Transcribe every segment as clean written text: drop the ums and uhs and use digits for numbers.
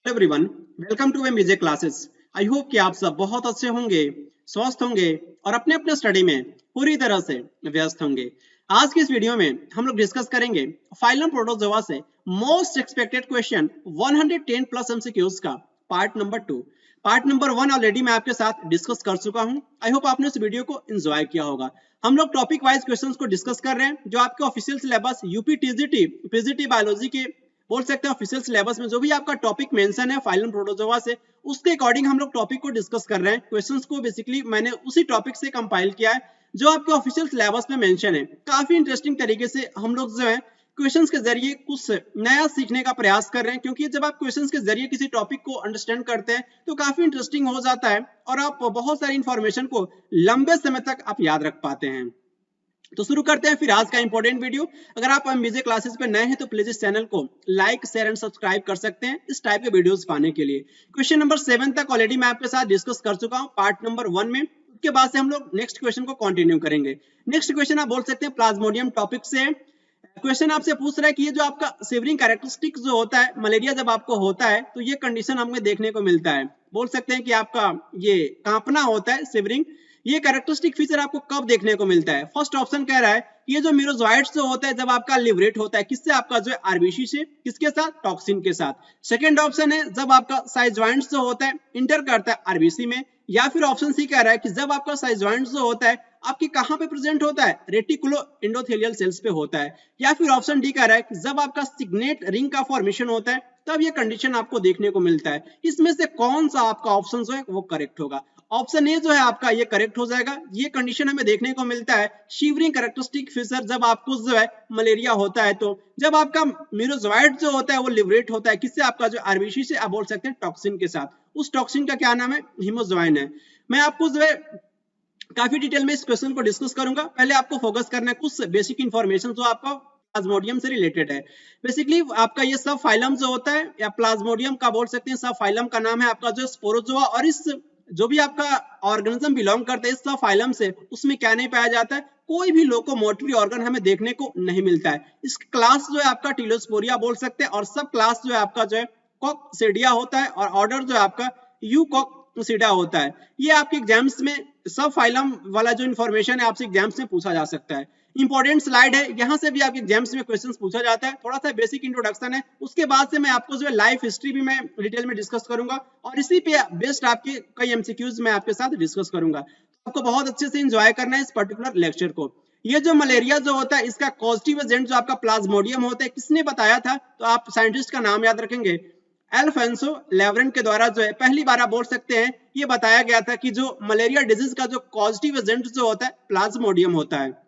Hello everyone, welcome to MBJ classes. I hope कि आप सब बहुत अच्छे होंगे, स्वस्थ होंगे और अपने अपने स्टडी में पूरी तरह से व्यस्त होंगे। आज की इस वीडियो में हम लोग डिस्कस करेंगे फाइलम प्रोटोजोआ से most expected question 110 plus MCQs का part number 2। Part number 1 already मैं आपके साथ डिस्कस कर चुका हूं। आई होप आपने उस वीडियो को एंजॉय किया होगा। हम लोग टॉपिक वाइज क्वेश्चंस को डिस्कस कर रहे हैं जो आपके official syllabus UP TGT PGT biology के बोल सकते हैं ऑफिशियल सिलेबस में जो भी आपका टॉपिक मेंशन है फाइलम प्रोटोजोआ से, उसके अकॉर्डिंग हम लोग टॉपिक को डिस्कस कर रहे हैं। क्वेश्चंस को बेसिकली मैंने उसी टॉपिक से कंपाइल किया है जो आपके ऑफिशियल सिलेबस में मेंशन है। काफी इंटरेस्टिंग तरीके से हम लोग जो है क्वेश्चंस के जरिए कुछ नया सीखने का प्रयास कर रहे हैं, क्योंकि जब आप क्वेश्चंस के जरिए किसी टॉपिक को अंडरस्टैंड करते हैं तो काफी इंटरेस्टिंग हो जाता है और आप बहुत सारी इंफॉर्मेशन को लंबे समय तक आप याद रख पाते हैं। तो शुरू करते हैं फिर आज का इंपॉर्टेंट वीडियो। अगर आप एमबीजे क्लासेस पे नए हैं तो प्लीज इस चैनल को लाइक शेयर एंड सब्सक्राइब कर सकते हैं इस टाइप के वीडियोस पाने के लिए। क्वेश्चन नंबर 7 तक ऑलरेडी मैं आपके साथ डिस्कस कर चुका हूं पार्ट नंबर 1 में। उसके बाद से हम लोग नेक्स्ट क्वेश्चन को कंटिन्यू करेंगे। नेक्स्ट क्वेश्चन आप बोल सकते हैं प्लाज्मोडियम टॉपिक से। क्वेश्चन आपसे पूछ रहा है कि ये जो आपका सिवरिंग कैरेक्टरिस्टिक जो होता है, मलेरिया जब आपको होता है तो ये कंडीशन हमें देखने को मिलता है। बोल सकते हैं कि आपका ये कांपना होता है सिवरिंग। ये कैरेक्टरिस्टिक फीचर आपको कब देखने को मिलता है? फर्स्ट ऑप्शन कह रहा है ये जो मीरोजोइट्स जो होता है जब आपका लिवरेट होता है किससे? आपका जो है आरबीसी से। किसके साथ? टॉक्सिन के साथ। सेकंड ऑप्शन है जब आपका साइजॉइंट्स जो होता है इंटर करता है आरबीसी में। या फिर ऑप्शन सी कह रहा है कि जब आपका साइजॉइंट्स जो होता है आपके कहां पे प्रेजेंट होता है? रेटिकुलो एंडोथेलियल सेल्स पे होता है। या फिर ऑप्शन डी कह रहा है कि जब आपका सिग्नेट रिंग का फॉर्मेशन होता है तब ये कंडीशन आपको देखने को मिलता है। इसमें से कौन सा आपका ऑप्शन जो है वो करेक्ट होगा? ऑप्शन ए जो है आपका ये करेक्ट हो जाएगा। ये कंडीशन हमें देखने को मिलता है शिवरिंग कैरेक्टरिस्टिक फीचर जब आपको जो है मलेरिया होता है। तो जब आपका मीरोजोइट जो होता है वो लिवरेट होता है किससे? आपका जो आरबीसी से। आप बोल सकते हैं टॉक्सिन के साथ। उस टॉक्सिन का क्या नाम है? हीमोजोइन है। मैं आपको जो है काफी डिटेल में इस क्वेश्चन को डिस्कस करूंगा। पहले आपको फोकस करना है कुछ बेसिक इंफॉर्मेशन जो आपका प्लाज्मोडियम से रिलेटेड है। बेसिकली आपका ये सब फाइलम जो होता है या प्लाज्मोडियम का बोल सकते हैं सब फाइलम का नाम है आपका जो स्पोरोजोआ। और इस जो भी आपका ऑर्गेनिज्म बिलोंग करता है इस सब फाइलम से, उसमें क्या नहीं पाया जाता है? कोई भी लोकोमोटरी ऑर्गन हमें देखने को नहीं मिलता है। इस क्लास जो है आपका टीलोस्पोरिया बोल सकते हैं और सब क्लास जो है आपका जो है कॉकसीडिया होता है और ऑर्डर जो है आपका यूकॉकसीडा होता है। ये आपके एग्जाम्स में सब फाइलम वाला जो इन्फॉर्मेशन है आपसे एग्जाम्स में पूछा जा सकता है। इंपॉर्टेंट स्लाइड है, यहाँ से भी आपके एग्जाम्स में क्वेश्चंस पूछा जाता है। थोड़ा सा बेसिक इंट्रोडक्शन है, उसके बाद से मैं आपको जो है लाइफ हिस्ट्री भी मैं डिटेल में डिस्कस करूंगा और इसी पे बेस्ड आपके कई एमसीक्यूज मैं आपके साथ डिस्कस करूंगा। तो आपको बहुत अच्छे से एंजॉय करना है इस पर्टिकुलर लेक्चर को। ये जो मलेरिया जो होता है इसका पॉजिटिव एजेंट जो आपका प्लाज्मोडियम होता है किसने बताया था? तो आप साइंटिस्ट का नाम याद रखेंगे, अल्फोंसो लेवरेन के द्वारा जो है पहली बार आप बोल सकते हैं ये बताया गया था कि जो मलेरिया डिजीज का जो पॉजिटिव एजेंट जो होता है प्लाज्मोडियम होता है।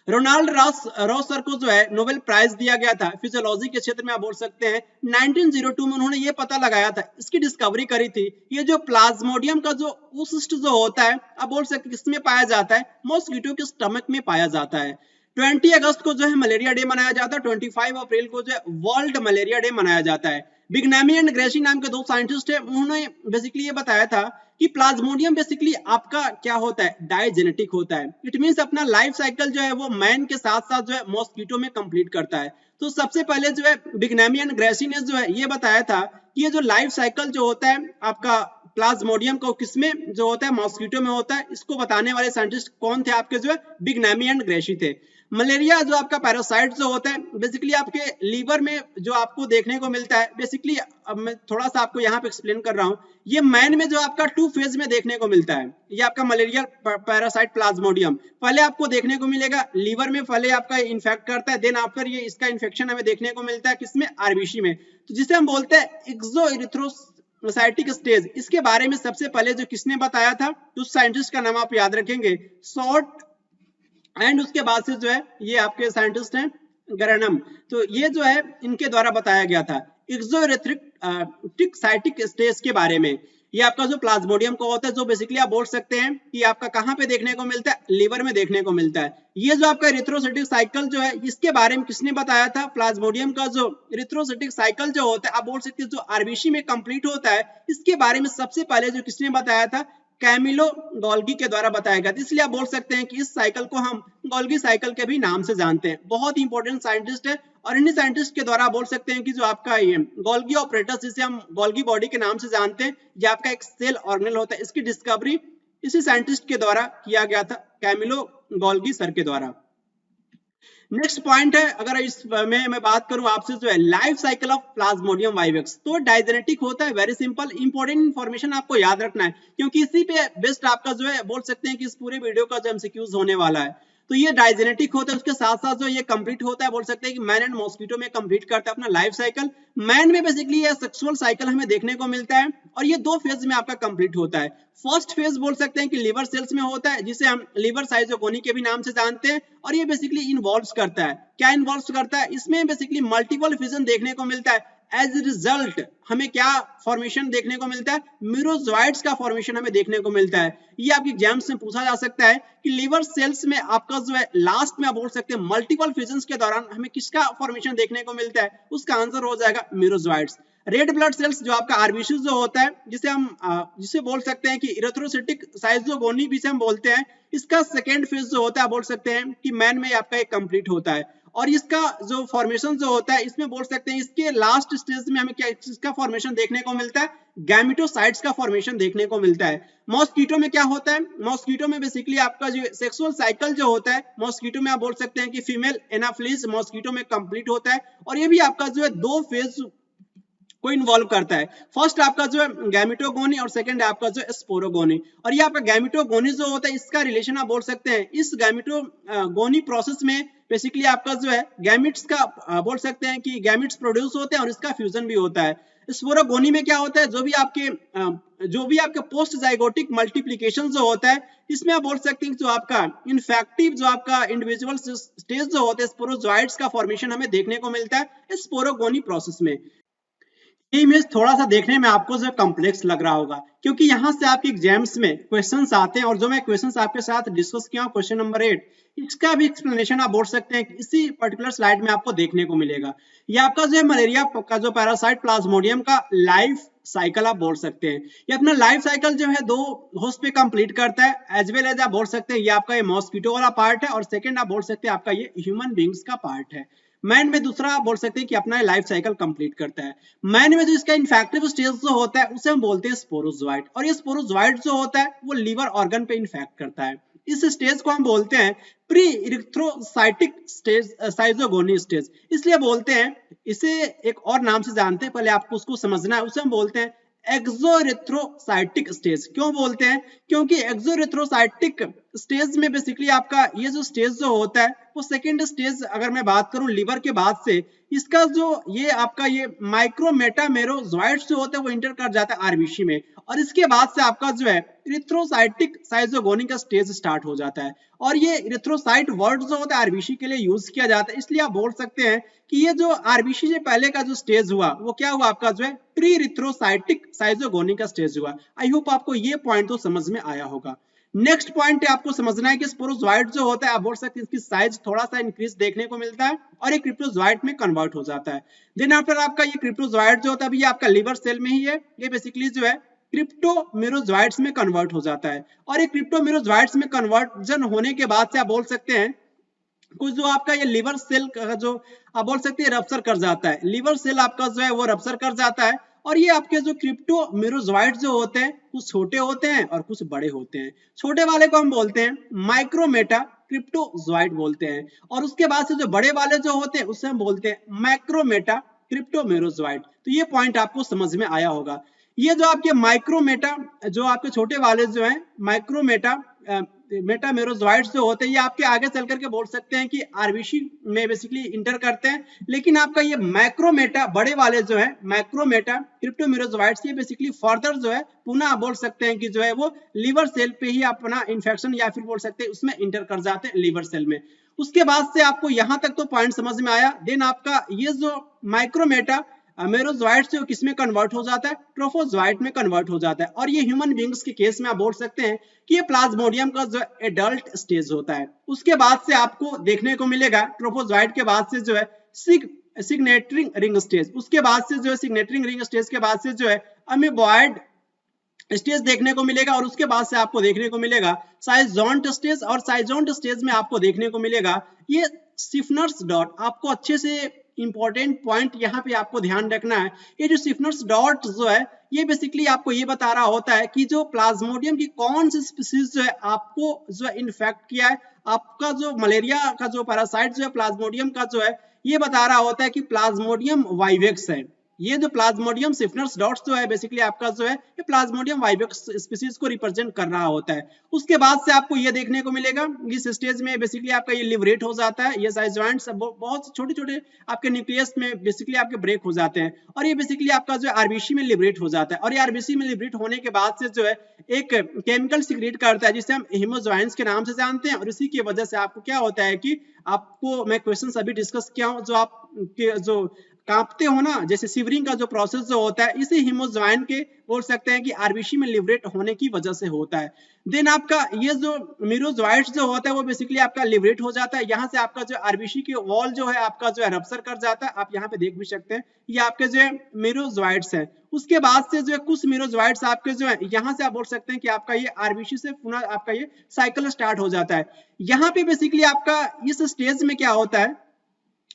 रोनाल्ड रॉसर को जो है नोबेल प्राइज दिया गया था फिजियोलॉजी के क्षेत्र में। आप बोल सकते हैं 1902 में उन्होंने ये पता लगाया था, इसकी डिस्कवरी करी थी। ये जो प्लाज्मोडियम का जो उसिस्ट जो होता है आप बोल सकते हैं किसमें पाया जाता है? मॉस्किटो के स्टमक में पाया जाता है। 20 अगस्त को जो है मलेरिया डे मनाया जाता है। 25 अप्रैल को जो है वर्ल्ड मलेरिया डे मनाया जाता है। बिग्नामी एंड ग्रेसी नाम के दो साइंटिस्ट है, उन्होंने बेसिकली ये बताया था कि प्लाज्मोडियम बेसिकली आपका क्या होता है? डायजेनेटिक होता है। इट मींस अपना लाइफ साइकिल जो है वो मैन के साथ साथ जो है मॉस्किटो में कंप्लीट करता है। तो सबसे पहले जो है बिग्नामी एंड ग्रेसी ने जो है ये बताया था कि ये जो लाइफ साइकिल जो होता है आपका प्लाज्मोडियम को किसमें जो होता है? मॉस्किटो में होता है। इसको बताने वाले साइंटिस्ट कौन थे? आपके जो है बिग्नामी एंड ग्रेसी थे। मलेरिया जो आपका पैरासाइट जो होता है बेसिकली आपके लीवर में जो आपको देखने को मिलता है। बेसिकली अब मैं थोड़ा सा आपको यहाँ पे एक्सप्लेन कर रहा हूँ। ये मैन में जो आपका 2 फेज में देखने को मिलता है। ये आपका मलेरिया पैरासाइट प्लाज्मोडियम पहले आपको देखने को मिलेगा लीवर में, पहले आपका इन्फेक्ट करता है, देन आफ्टर ये इसका इन्फेक्शन हमें देखने को मिलता है किसमें? आरबीसी में। तो जिसे हम बोलते हैं एक्सोएरिथ्रोसाइटिक स्टेज। इसके बारे में सबसे पहले जो किसने बताया था? उस साइंटिस्ट का नाम आप याद रखेंगे, शॉर्ट। एंड उसके बाद से जो है ये आपके साइंटिस्ट हैं गरनम। तो ये जो है इनके द्वारा बताया गया था एक्सोएरिथ्रोसाइटिक स्टेज के बारे में। ये आपका जो प्लाज्मोडियम को होता है जो बेसिकली आप बोल सकते हैं कि आपका कहां पे देखने को मिलता है? लीवर में देखने को मिलता है। ये जो आपका इरिथ्रोसाइटिक साइकिल जो है इसके बारे में किसने बताया था? प्लाज्मोडियम का जो इरिथ्रोसाइटिक साइकिल जो होता है आप बोल सकते हैं जो आरबीसी में कंप्लीट होता है, इसके बारे में सबसे पहले जो किसने बताया था? कैमिलो गोल्गी के द्वारा बताया गया था, इसलिए आप बोल सकते हैं कि इस साइकिल को हम गोल्गी साइकिल के भी नाम से जानते हैं। बहुत इंपॉर्टेंट साइंटिस्ट है और इन्हीं साइंटिस्ट के द्वारा बोल सकते हैं कि जो आपका ये गोल्गी ऑपरेटस, जिसे हम गोल्गी बॉडी के नाम से जानते हैं, ये आपका एक सेल ऑर्गेनल होता है, इसकी डिस्कवरी इसी साइंटिस्ट के द्वारा किया गया था, कैमिलो गोल्गी सर के द्वारा। नेक्स्ट पॉइंट है, अगर इस मैं बात करूं आपसे, जो है life cycle of Plasmodium vivax, तो डाइजेनेटिक होता है, वेरी सिंपल, इंपॉर्टेंट इंफॉर्मेशन आपको याद रखना है, क्योंकि इसी पे बेस्ट आपका जो है बोल सकते हैं कि इस पूरे वीडियो का जो एमसीक्यूज होने वाला है। तो ये डाइजेनेटिक होता है, उसके साथ साथ जो ये कंप्लीट होता है, बोल सकते हैं कि मैन एंड मॉस्किटो में कंप्लीट करता है अपना लाइफ साइकिल। मैन में बेसिकली ये सेक्सुअल साइकिल हमें देखने को मिलता है और ये 2 फेज में आपका कंप्लीट होता है। फर्स्ट फेज बोल सकते हैं कि लिवर सेल्स में होता है, जिसे हम लिवर साइजोगोनी के भी नाम से जानते हैं, और ये बेसिकली इन्वॉल्व करता है, क्या इन्वॉल्व करता है, इसमें बेसिकली मल्टीपल फिजन देखने को मिलता है। एज रिजल्ट हमें क्या फॉर्मेशन देखने को मिलता है, मीरोजॉइड्स का फॉर्मेशन हमें देखने को मिलता है। ये आपके एग्जाम्स में पूछा जा सकता है कि लिवर सेल्स में आपका जो है लास्ट में आप बोल सकते हैं मल्टीपल फिजन्स के दौरान हमें किसका फॉर्मेशन देखने को मिलता है, उसका आंसर हो जाएगा मीरोजॉइड्स। रेड ब्लड सेल्स जो आपका आरबीसी जो होता है, जिसे बोल सकते हैं कि इरेथ्रोसाइटिक साइजोगोनी भी से हम बोलते हैं, इसका सेकेंड फेज जो होता है बोल सकते हैं कि मैन में आपका एक कंप्लीट होता है, और इसका जो फॉर्मेशन जो होता है, इसमें बोल सकते हैं इसके लास्ट स्टेज में हमें क्या इसका फॉर्मेशन देखने को मिलता है, गैमेटोसाइट्स का फॉर्मेशन देखने को मिलता है। मॉस्किटो में क्या होता है, मॉस्किटो में बेसिकली आपका जो सेक्सुअल साइकिल जो होता है, मॉस्किटो में आप बोल सकते हैं कि फीमेल एनाफिलिस मॉस्किटो में कंप्लीट होता है, और ये भी आपका जो है 2 फेज को इन्वॉल्व करता है। फर्स्ट आपका जो है गैमेटोगोनी और सेकंड है आपका जो है स्पोरोगोनी। और ये आपका गैमेटोगोनी जो होता है, इसका रिलेशन आप बोल सकते हैं इस गैमेटोगोनी प्रोसेस में बेसिकली आपका जो है गैमिट्स का बोल सकते हैं कि गैमिट्स प्रोड्यूस होते हैं और इसका फ्यूजन भी होता है। स्पोरोगोनी में क्या होता है, जो भी आपके पोस्ट जाइगोटिक मल्टीप्लिकेशन जो होता है, इसमें आप बोल सकते हैं जो आपका इन्फेक्टिव जो आपका इंडिविजुअल स्टेज जो होते हैं स्पोरोजॉइड्स का फॉर्मेशन हमें देखने को मिलता है स्पोरोगोनी प्रोसेस में। ये इमेज थोड़ा सा देखने में आपको जो कॉम्प्लेक्स लग रहा होगा, क्योंकि यहाँ से आपके एग्जाम्स में क्वेश्चंस आते हैं, और जो मैं क्वेश्चंस आपके साथ डिस्कस किया हूँ क्वेश्चन नंबर 8, इसका भी एक्सप्लेनेशन आप बोल सकते हैं इसी पर्टिकुलर स्लाइड में आपको देखने को मिलेगा। ये आपका जो है मलेरिया का जो पैरासाइट प्लाज्मोडियम का लाइफ साइकिल आप बोल सकते हैं। ये अपना लाइफ साइकिल जो है 2 होस्ट पे कंप्लीट करता है, एज वेल एज आप बोल सकते हैं ये आपका ये मॉस्किटो वाला पार्ट है, और सेकंड आप बोल सकते हैं आपका ये ह्यूमन बींग्स का पार्ट है। मैन में दूसरा आप बोल सकते हैं कि अपना लाइफ साइकिल कंप्लीट करता है। मैन में जो इसका इन्फेक्टिव स्टेज जो होता है उसे हम बोलते हैं स्पोरोजोइट, और ये स्पोरोजोइट जो होता है वो लिवर ऑर्गन पे इन्फेक्ट करता है। इस स्टेज को हम बोलते हैं प्री इरिथ्रोसाइटिक स्टेज, साइजोगोनी स्टेज, इसलिए बोलते हैं, इसे एक और नाम से जानते हैं, पहले आपको उसको समझना है, उसे हम बोलते हैं एक्सोरिथ्रोसाइटिक स्टेज। क्यों बोलते हैं, क्योंकि एक्सोरिथ्रोसाइटिक स्टेज में बेसिकली आपका ये जो स्टेज जो होता है वो सेकेंड स्टेज, अगर मैं बात करूं लिवर के बाद से, इसका जो ये आपका ये माइक्रोमेटामेरोजॉइड्स जो होते हैं वो इंटर कर जाता है आरबीसी में, और इसके बाद से आपका जो है इरिथ्रोसाइटिक साइजोगोनी का स्टेज स्टार्ट हो जाता है। और ये इरिथ्रोसाइट वर्ड जो होता है आरबीसी के लिए यूज किया जाता है, इसलिए आप बोल सकते हैं कि ये जो आरबीसी से पहले का जो स्टेज हुआ वो क्या हुआ, आपका जो है प्री इरिथ्रोसाइटिक साइजोगोनी का स्टेज हुआ। आई होप आपको ये पॉइंट तो समझ में आया होगा। नेक्स्ट पॉइंट है आपको समझना है कि स्पोरोजोइट जो होता है आप बोल सकते हैं इसकी साइज थोड़ा सा इंक्रीज देखने को मिलता है और ये क्रिप्टोजोइट में कन्वर्ट हो जाता है। देन आफ्टर आपका ये क्रिप्टोजोइट जो होता है ये आपका लिवर सेल में ही है, ये बेसिकली जो है क्रिप्टोमेरोजोइट्स में कन्वर्ट हो जाता है, और ये क्रिप्टोमेरोजोइट्स में कन्वर्जन होने के बाद से आप बोल सकते हैं कुछ जो आपका ये लिवर सेल का जो आप बोल सकते हैं रप्चर कर जाता है, लिवर सेल आपका जो है वो रप्चर कर जाता है, और ये आपके जो क्रिप्टोमेरोजोइट जो होते हैं कुछ छोटे होते हैं और कुछ बड़े होते हैं। छोटे वाले को हम बोलते हैं माइक्रोमेटा क्रिप्टोजोइट बोलते हैं, और उसके बाद से जो बड़े वाले जो होते हैं उससे हम बोलते हैं मैक्रोमेटा क्रिप्टोमेरोजोइट। तो ये पॉइंट आपको समझ में आया होगा। ये जो आपके माइक्रोमेटा जो आपके छोटे वाले जो हैं माइक्रोमेटा मेटामेरोजोइट्स जो होते हैं ये आपके आगे चल करके बोल सकते हैं कि आरबीसी में बेसिकली इंटर करते हैं, लेकिन आपका ये मैक्रोमेटा बड़े वाले जो है मैक्रोमेटा क्रिप्टोमेरोजोइट्स ये बेसिकली फर्दर जो है पुनः बोल सकते हैं कि जो है वो लिवर सेल पे ही अपना इन्फेक्शन या फिर बोल सकते हैं उसमें इंटर कर जाते हैं लिवर सेल में। उसके बाद से आपको यहाँ तक तो पॉइंट समझ में आया। देन आपका ये जो माइक्रोमेटा मेरोजोइट से किस में कन्वर्ट हो जाता है, ट्रोफोजोइट में कन्वर्ट हो जाता है, और ये ह्यूमन बींग्स के केस में आप बोल सकते हैं कि ये प्लाज्मोडियम का जो एडल्ट स्टेज होता है। उसके बाद से आपको देखने को मिलेगा ट्रोफोजोइट के बाद से जो है सिग्नेटरिंग रिंग स्टेज, उसके बाद से जो है सिग्नेटरिंग रिंग स्टेज के बाद से जो है अमीबॉइड स्टेज देखने को मिलेगा और उसके बाद से आपको देखने को मिलेगा साइजोंट स्टेज, और साइजोंट स्टेज में आपको देखने को मिलेगा ये स्टिफनर्स डॉट। आपको अच्छे से इंपॉर्टेंट पॉइंट यहाँ पे आपको ध्यान रखना है, ये जो स्टिफनर्स डॉट जो है ये बेसिकली आपको ये बता रहा होता है कि जो प्लाज्मोडियम की कौन सी स्पीसीज जो है आपको जो है इन्फेक्ट किया है। आपका जो मलेरिया का जो पैरासाइट जो है प्लाज्मोडियम का जो है ये बता रहा होता है कि प्लाज्मोडियम वाइवेक्स है। ये जो प्लाज्मोडियम स्टिफनर्स डॉट्स जो है बेसिकली आपका जो है ये प्लाज्मोडियम वाइवेक्स स्पीसीज को रिप्रेजेंट कर रहा होता है। उसके बाद से आपको ये देखने को मिलेगा इस स्टेज में बेसिकली आपका ये लिबरेट हो जाता है, ये साइज जॉइंट्स बहुत छोटे छोटे आपके न्यूक्लियस में बेसिकली आपके ब्रेक हो जाते हैं और ये बेसिकली आपका जो आरबीसी में लिबरेट हो जाता है। और ये आरबीसी में लिबरेट होने के बाद से जो है एक केमिकल सिक्रेट करता है जिसे हम हेमोजॉइंट्स के नाम से जानते हैं। और इसी की वजह से आपको क्या होता है कि आपको मैं क्वेश्चन अभी डिस्कस किया हूं जो आप जो कांपते हो ना, जैसे सिवरिंग का जो प्रोसेस जो होता है इसे हीमोजॉइन के बोल सकते हैं कि आरबीसी में लिबरेट होने की वजह से होता है। देन आपका ये जो मीरोजॉइट्स जो होता है वो बेसिकली आपका लिबरेट हो जाता है, यहाँ से आपका जो आरबीसी के वॉल जो है आपका जो है रप्चर कर जाता है। आप यहाँ पे देख भी सकते हैं ये आपके जो मीरोजॉइट्स है। उसके बाद से जो है कुछ मीरोजॉइट्स आपके जो है यहाँ से आप बोल सकते हैं कि आपका ये आरबीसी से पुनः आपका ये साइकिल स्टार्ट हो जाता है। यहाँ पे बेसिकली आपका इस स्टेज में क्या होता है,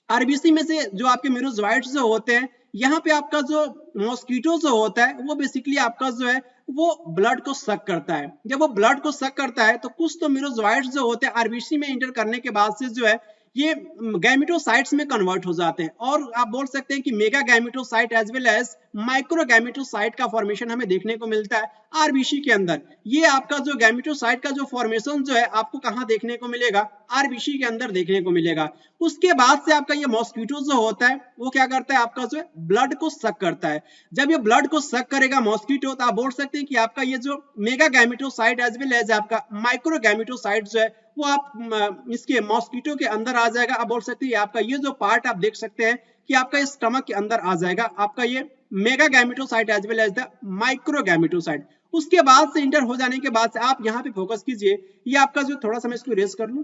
आरबीसी में से जो आपके मीरोजॉइट्स जो होते हैं यहाँ पे आपका जो मॉस्किटो जो होता है वो बेसिकली आपका जो है वो ब्लड को सक करता है। जब वो ब्लड को सक करता है तो कुछ तो मीरोजॉइट्स जो होते हैं आरबीसी में इंटर करने के बाद से जो है ये गैमेटोसाइट्स में कन्वर्ट हो जाते हैं और आप बोल सकते हैं कि mega gametocyte as well as micro gametocyte का फॉर्मेशन हमें देखने को मिलता है आरबीसी के अंदर। ये आपका जो गैमेटोसाइट का जो फॉर्मेशन जो है आपको कहां देखने को मिलेगा, आरबीसी के अंदर देखने को मिलेगा। उसके बाद से आपका ये मॉस्किटो जो होता है वो क्या करता है, आपका जो है ब्लड को सक करता है। जब ये ब्लड को सक करेगा मॉस्किटो तो आप बोल सकते हैं कि आपका ये जो mega gametocyte as well as आपका माइक्रो गैमेटोसाइट जो है वो आप इसके मॉस्किटो के अंदर आ जाएगा। आप बोल सकते हैं आपका ये जो पार्ट आप देख सकते हैं कि आपका इस स्टमक के अंदर आ जाएगा आपका ये mega gametocyte as well as the micro gametocyte. उसके बाद से इंटर हो जाने के बाद से आप यहाँ पे फोकस कीजिए, ये आपका जो थोड़ा सा मैं इसको इरेज कर लूं,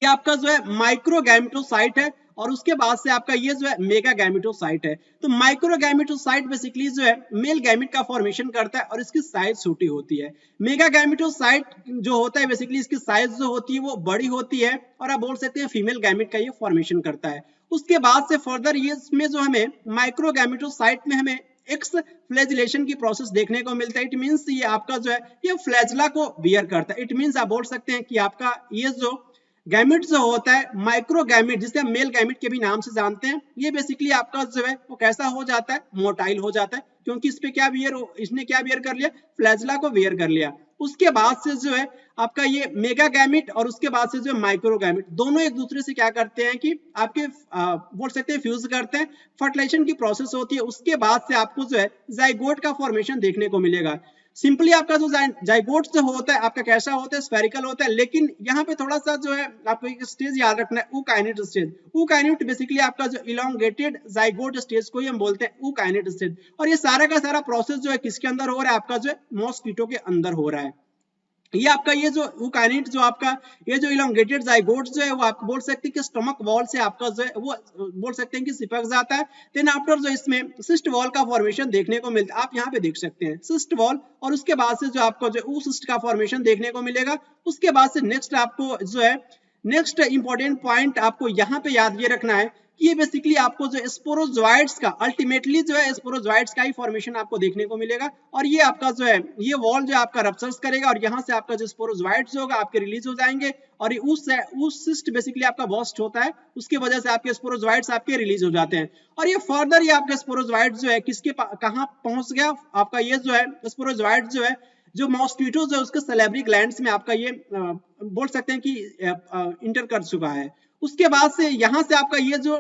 ये आपका जो है माइक्रो गैमेटोसाइट है और उसके बाद से आपका ये जो है मेगा गैमेटोसाइट है। तो माइक्रो गैमेटोसाइट बेसिकली जो है मेल गैमेट का फॉर्मेशन करता है और इसकी साइज छोटी होती है। मेगा गैमेटोसाइट जो होता है बेसिकली इसकी साइज जो होती है वो बड़ी होती है और आप बोल सकते हैं फीमेल गैमेट का ये फॉर्मेशन करता है। उसके बाद से फर्दर ये इसमें जो हमें माइक्रो गैमेटोसाइट में हमें एक्स फ्लैजिलेशन की प्रोसेस देखने को मिलता है। इट मींस ये आपका जो है ये फ्लैजला को बियर करता है। इट मींस आप बोल सकते हैं कि आपका ये जो गैमेट जो होता है माइक्रो गैमेट जिसे हम मेल गैमेट के भी नाम से जानते हैं, ये बेसिकली आपका जो है वो कैसा हो जाता है, मोटाइल हो जाता है, क्योंकि इस पे क्या वियर, इसने क्या वियर कर लिया, फ्लैजला को वियर कर लिया। उसके बाद से जो है आपका ये मेगा गैमेट और उसके बाद से जो माइक्रो गैमेट दोनों एक दूसरे से क्या करते हैं कि आपके बोल सकते हैं फ्यूज करते हैं, फर्टिलाइजेशन की प्रोसेस होती है। उसके बाद से आपको जो है जाइगोट का फॉर्मेशन देखने को मिलेगा। सिंपली आपका जो जाइगोट जो होता है आपका कैसा होता है, स्फेरिकल होता है। लेकिन यहाँ पे थोड़ा सा जो है आपको एक स्टेज याद रखना है, ऊकाइनेट स्टेज। ऊकाइनेट बेसिकली आपका जो इलोंगेटेड जाइगोट स्टेज को ही हम बोलते हैं ऊकाइनेट स्टेज। और ये सारा का सारा प्रोसेस जो है किसके अंदर हो रहा है, आपका जो है मॉस्किटो के अंदर हो रहा है। ये आपका ये जो यूकारियोट जो आपका ये जो इलोंगेटेड जाइगोट जो है वो आप बोल सकते हैं कि स्टमक वॉल से आपका जो है वो बोल सकते हैं कि चिपक जाता है। देन आफ्टर जो इसमें सिस्ट वॉल का फॉर्मेशन देखने को मिलता है, आप यहाँ पे देख सकते हैं सिस्ट वॉल। और उसके बाद से जो आपको जो ऊसिस्ट का फॉर्मेशन देखने को मिलेगा। उसके बाद से नेक्स्ट आपको जो है नेक्स्ट इंपॉर्टेंट पॉइंट आपको यहाँ पे याद ये रखना है कि ये बेसिकली आपको जो स्पोरोजोइट्स का अल्टीमेटली जो है स्पोरोजोइट्स का ही फॉर्मेशन आपको देखने को मिलेगा। और ये आपका जो है ये वॉल जो आपका रप्चर्स करेगा और यहाँ से आपका जो स्पोरोजोइट्स होगा आपके रिलीज हो जाएंगे और ये उस सिस्ट बेसिकली आपका बर्स्ट होता है, उसकी वजह से आपके स्पोरोजोइट्स आपके रिलीज हो जाते हैं। और ये फर्दर ये आपका स्पोरोजोइट्स जो है किसके कहाँ पहुंच गया, आपका ये जो है स्पोरोजोइट्स जो है जो मॉस्किटो जो है उसके सैलिवरी ग्लैंड्स में आपका ये बोल सकते हैं कि इंटर कर चुका है। उसके बाद से यहाँ से आपका ये जो